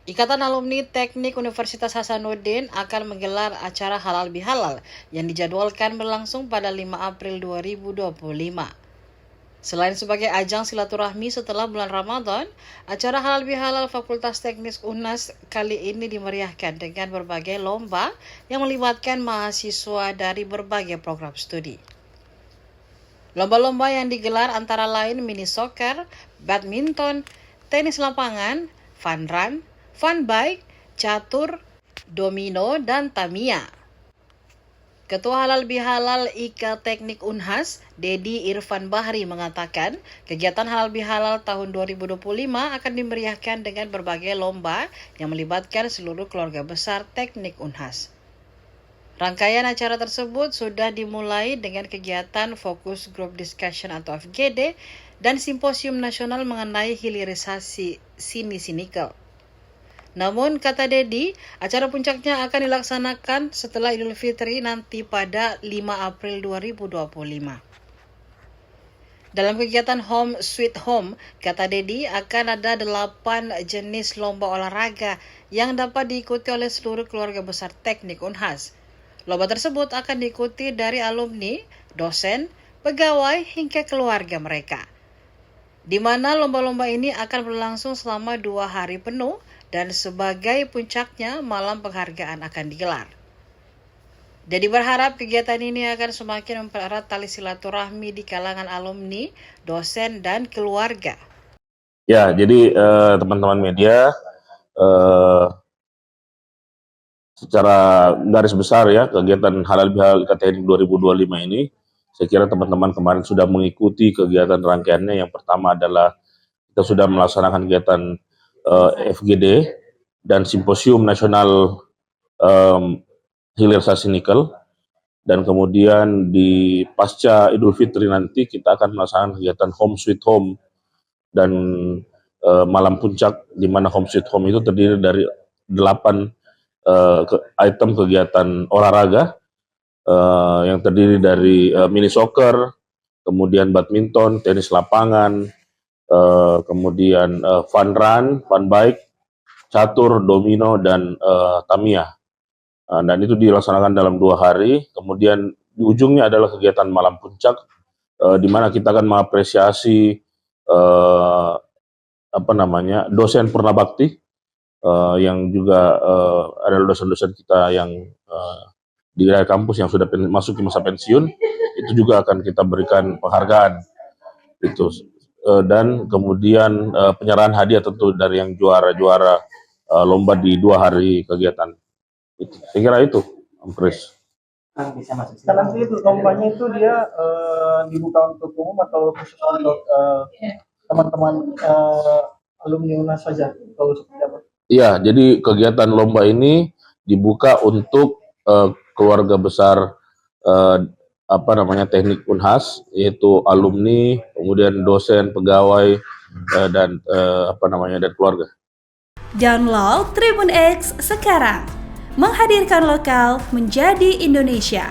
Ikatan Alumni Teknik Universitas Hasanuddin akan menggelar acara Halal Bihalal yang dijadwalkan berlangsung pada 5 April 2025. Selain sebagai ajang silaturahmi setelah bulan Ramadan, acara Halal Bihalal Fakultas Teknik UNHAS kali ini dimeriahkan dengan berbagai lomba yang melibatkan mahasiswa dari berbagai program studi. Lomba-lomba yang digelar antara lain mini soccer, badminton, tenis lapangan, fun run, fun bike, catur, domino, dan Tamiya. Ketua Halal Bihalal IKA Teknik UNHAS, Dedi Irfan Bahri mengatakan, kegiatan Halal Bihalal tahun 2025 akan dimeriahkan dengan berbagai lomba yang melibatkan seluruh keluarga besar Teknik UNHAS. Rangkaian acara tersebut sudah dimulai dengan kegiatan Focus Group Discussion atau FGD dan Simposium Nasional mengenai hilirisasi nikel. Namun, kata Dedi, acara puncaknya akan dilaksanakan setelah Idul Fitri nanti pada 5 April 2025. Dalam kegiatan Home Sweet Home, kata Dedi, akan ada 8 jenis lomba olahraga yang dapat diikuti oleh seluruh keluarga besar Teknik UNHAS. Lomba tersebut akan diikuti dari alumni, dosen, pegawai, hingga keluarga mereka. Di mana lomba-lomba ini akan berlangsung selama 2 hari penuh dan sebagai puncaknya malam penghargaan akan digelar. Jadi berharap kegiatan ini akan semakin mempererat tali silaturahmi di kalangan alumni, dosen, dan keluarga. Ya, jadi teman-teman media, secara garis besar ya, kegiatan Halal Bihalal IKA Teknik 2025 ini, saya kira teman-teman kemarin sudah mengikuti kegiatan rangkaiannya. Yang pertama adalah kita sudah melaksanakan kegiatan FGD dan Simposium Nasional Hilirisasi Nikel, dan kemudian di pasca Idul Fitri nanti kita akan melaksanakan kegiatan Home Sweet Home dan malam puncak, di mana Home Sweet Home itu terdiri dari 8 item kegiatan olahraga yang terdiri dari mini soccer, kemudian badminton, tenis lapangan, kemudian fun run, fun bike, catur, domino, dan Tamiya. Dan itu dilaksanakan dalam 2 hari. Kemudian di ujungnya adalah kegiatan malam puncak, di mana kita akan mengapresiasi dosen Purnabakti yang juga adalah dosen-dosen kita yang di wilayah kampus yang sudah masuk ke masa pensiun. Itu juga akan kita berikan penghargaan. Itu. Dan kemudian penyerahan hadiah tentu dari yang juara-juara lomba di 2 hari kegiatan. Saya kira itu, Om Kris. Karena itu lombanya itu dia dibuka untuk umum atau khusus untuk teman-teman alumni UNHAS saja, kalau seperti apa? Iya, jadi kegiatan lomba ini dibuka untuk keluarga besar Teknik UNHAS, yaitu alumni, kemudian dosen, pegawai, dan dan keluarga. Download Tribun X sekarang, menghadirkan lokal menjadi Indonesia.